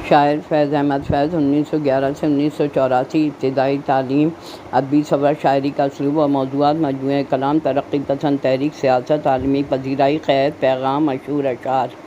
شاعر فیض احمد فیض 1911 سے 1984 ابتدائی تعلیم، ادبی سفر، شاعری کا اسلوب اور موضوعات، مجموعہ کلام، ترقی پسند تحریک، سیاست، عالمی پذیرائی، خیر پیغام، مشہور اشعار۔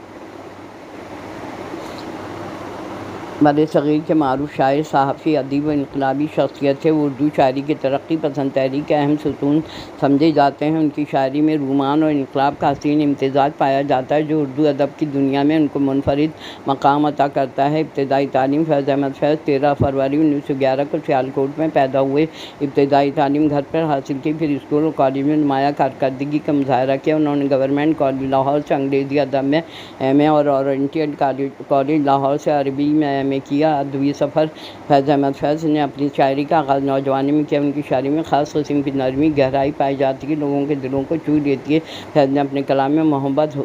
بر صغیر کے معروف شاعر، صحافی، ادیب و انقلابی شخصیت تھے۔ وہ اردو شاعری کی ترقی پسند تحریک کے اہم ستون سمجھے جاتے ہیں۔ ان کی شاعری میں رومان اور انقلاب کا حسین امتزاج پایا جاتا ہے، جو اردو ادب کی دنیا میں ان کو منفرد مقام عطا کرتا ہے۔ ابتدائی تعلیم: فیض احمد فیض 13 فروری 1911 کو سیالکوٹ میں پیدا ہوئے۔ ابتدائی تعلیم گھر پر حاصل کی، پھر اسکول اور کالج میں نمایاں کارکردگی کا مظاہرہ کیا۔ انہوں نے گورنمنٹ کالج لاہور سے انگریزی ادب میں ایم اے اور اورینٹل کالج لاہور سے عربی میں ایم اے کیا۔ ادبی سفر: فیض احمد فیض نے اپنی شاعری کا آغاز نوجوانی میں کیا۔ ان کی شاعری میں خاص قسم کی نرمی، گہرائی پائی جاتی ہے، لوگوں کے دلوں کو چھو لیتی ہے۔ فیض نے اپنے کلام میں محبت،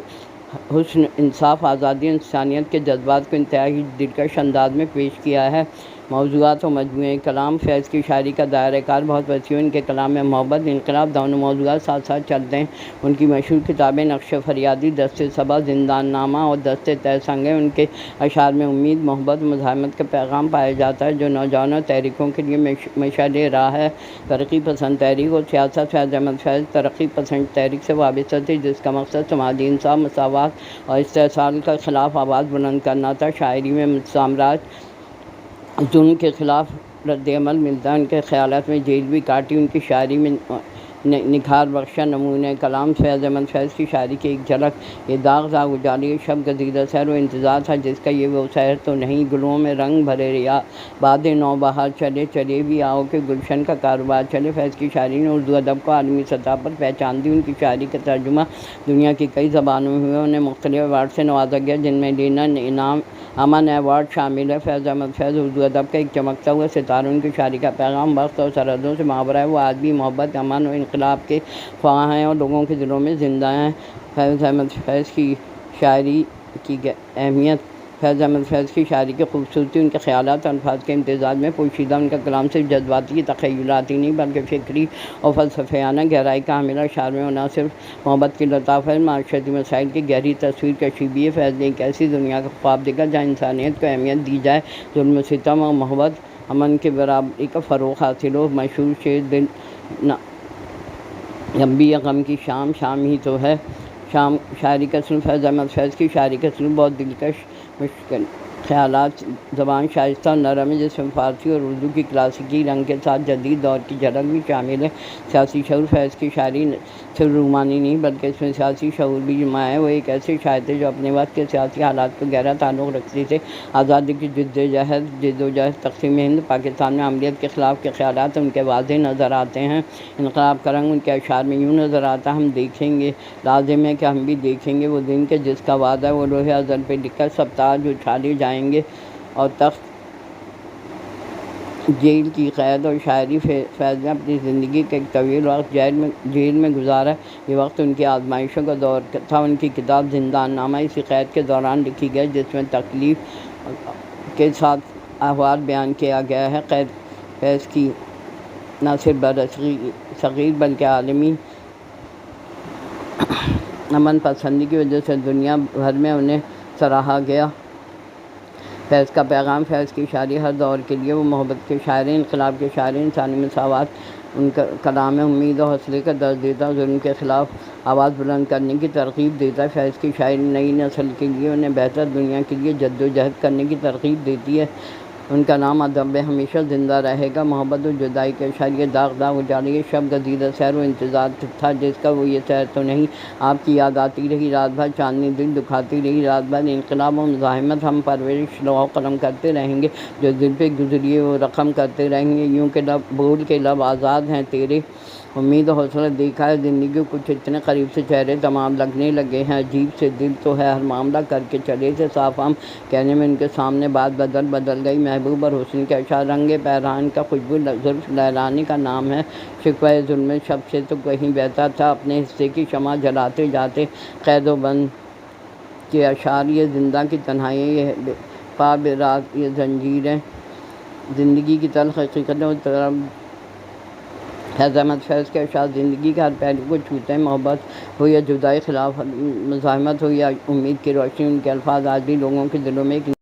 حسن، انصاف، آزادی اور انسانیت کے جذبات کو انتہائی دلکش انداز میں پیش کیا ہے۔ موضوعات و مجموعہ کلام: فیض کی شاعری کا دائرۂ کار بہت وسیع ہے۔ ان کے کلام میں محبت، انقلاب، دونوں موضوعات ساتھ ساتھ چلتے ہیں۔ ان کی مشہور کتابیں نقش فریادی، دست صبا، زندان نامہ اور دست تہ سنگ ہیں۔ ان کے اشعار میں امید، محبت، مزاحمت کا پیغام پایا جاتا ہے، جو نوجوانوں اور تحریکوں کے لیے مشعل راہ ہے۔ ترقی پسند تحریک اور سیاست: فیض احمد فیض ترقی پسند تحریک سے وابستہ تھے، جس کا مقصد سماجی انصاف، مساوات اور استحصال کے خلاف آواز بلند کرنا تھا۔ شاعری میں سامراج ظلم کے خلاف رد عمل ملتا ہے۔ ان کے خیالات میں جیل بھی کاٹی۔ ان کی شاعری میں نکھار بخشا نمونۂ کلام: فیض احمد فیض کی شاعری کی ایک جھلک: یہ داغ داغ اجالے، یہ شب گزیدہ سحر و انتظار تھا، جس کا یہ وہ سحر تو نہیں، گلوں میں رنگ بھرے باد نو بہار چلے، چلے بھی آؤ کہ گلشن کا کاروبار چلے۔ فیض کی شاعری نے اردو ادب کو عالمی سطح پر پہچان دی۔ ان کی شاعری کا ترجمہ دنیا کی کئی زبانوں میں ہوا۔ انہیں مختلف ایوارڈ سے نوازا گیا، جن میں لینن انعام، امن ایوارڈ شامل ہے۔ فیض احمد فیض اردو ادب کا ایک چمکتا ہوا ستارہ۔ ان کی شاعری کا پیغام وقت اور سرحدوں سے ماورا ہے۔ وہ آج بھی محبت، امن اور انقلاب کے خواہاں ہیں اور لوگوں کے دلوں میں زندہ ہیں۔ فیض احمد فیض کی شاعری کی اہمیت: فیض احمد فیض کی شاعری کی خوبصورتی ان کے خیالات اور الفاظ کے امتزاج میں پوشیدہ۔ ان کا کلام صرف جذباتی، تخیلاتی نہیں بلکہ فکری اور فلسفیانہ گہرائی کا حامل ہے۔ اشعار میں نہ صرف محبت کی لطافت، معاشرتی مسائل کی گہری تصویر کشی بھی ہے۔ فیض نے ایک ایسی دنیا کا خواب دیکھا جہاں انسانیت کو اہمیت دی جائے، ظلم و ستم اور محبت، امن کی برابری کا فروغ حاصل ہو۔ مشہور شعر دل لمبی یا غم کی شام، شام ہی تو ہے شام۔ شاعری کا اسلوب: فیض احمد فیض کی شاعری کا اسلوب بہت دلکش، مشکل خیالات، زبان شائستہ اور نرم ہے، جس میں فارسی اور اردو کی کلاسیکی رنگ کے ساتھ جدید دور کی جھلک بھی شامل ہے۔ سیاسی شعور: فیض کی شاعری صرف رومانی نہیں بلکہ اس میں سیاسی شعور بھی جمع ہے۔ وہ ایک ایسے شاعر تھے جو اپنے وقت کے سیاسی حالات کو گہرا تعلق رکھتے تھے۔ آزادی کی جدوجہد، تقسیم ہند، پاکستان میں عملیت کے خلاف کے خیالات ان کے واضح نظر آتے ہیں۔ انقلاب کا رنگ ان کے اشعار میں یوں نظر آتا ہے: ہم دیکھیں گے، لازم ہے کہ ہم بھی دیکھیں گے، وہ دن کہ جس کا وعدہ وہ لوح ازل پہ لکھا، سب تاج اچھالے جائیں گے اور تخت۔ جیل کی قید اور شاعری: فیض نے اپنی زندگی کا ایک طویل وقت جیل میں گزارا۔ یہ وقت ان کی آزمائشوں کا دور تھا۔ ان کی کتاب زندان نامہ اسی قید کے دوران لکھی گئی، جس میں تکلیف کے ساتھ احوال بیان کیا گیا ہے۔ قید فیض کی نہ صرف بر صغیر بلکہ عالمی امن پسندی کی وجہ سے دنیا بھر میں انہیں سراہا گیا۔ فیض کا پیغام: فیض کی شاعری ہر دور کے لیے، وہ محبت کے شاعر ہیں، انقلاب کے شاعر ہیں، انسانی مساوات۔ ان کا کلام میں امید اور حوصلے کا درس دیتا ہے، ظلم کے خلاف آواز بلند کرنے کی ترغیب دیتا ہے۔ فیض کی شاعری نئی نسل کے لیے، انہیں بہتر دنیا کے لیے جدوجہد کرنے کی ترغیب دیتی ہے۔ ان کا نام ادب میں ہمیشہ زندہ رہے گا۔ محبت و جدائی کے اشعار: یہ داغ داغ اجالے، یہ شب گزیدہ سحر و انتظار تھا، جس کا وہ یہ سحر تو نہیں، آپ کی یاد آتی رہی رات بھر، چاندنی دل دکھاتی رہی رات بھر۔ انقلاب و مزاحمت: ہم پرورش لوح و قلم کرتے رہیں گے، جو دل پہ گزری وہ رقم کرتے رہیں گے، یوں کہ بول کے لب آزاد ہیں تیرے۔ امید و حوصلہ: دیکھا ہے زندگی کو کچھ اتنے قریب سے چہرے تمام لگنے لگے ہیں، عجیب سے دل تو ہے ہر معاملہ کر کے چلے تھے صاف ہم، کہنے میں ان کے سامنے بات بدل گئی۔ محبوب اور حسن کے اشعار: رنگ پیرہن کا خوشبو زلف لیلانی کا نام ہے، شکوہ ظلم شب سے تو کہیں بہتر تھا، اپنے حصے کی شمع جلاتے جاتے۔ قید و بند کے اشعار: یہ زندہ کی تنہائیاں، یہ پا بے راز یہ زنجیریں، زندگی کی تلخ حقیقتیں اور طرب۔ فیض احمد فیض کے اشعار زندگی کے ہر پہلو کو چھوتے ہیں، محبت ہو یا جدائی، خلاف مزاحمت ہو یا امید کی روشنی، ان کے الفاظ آج بھی لوگوں کے دلوں میں ایک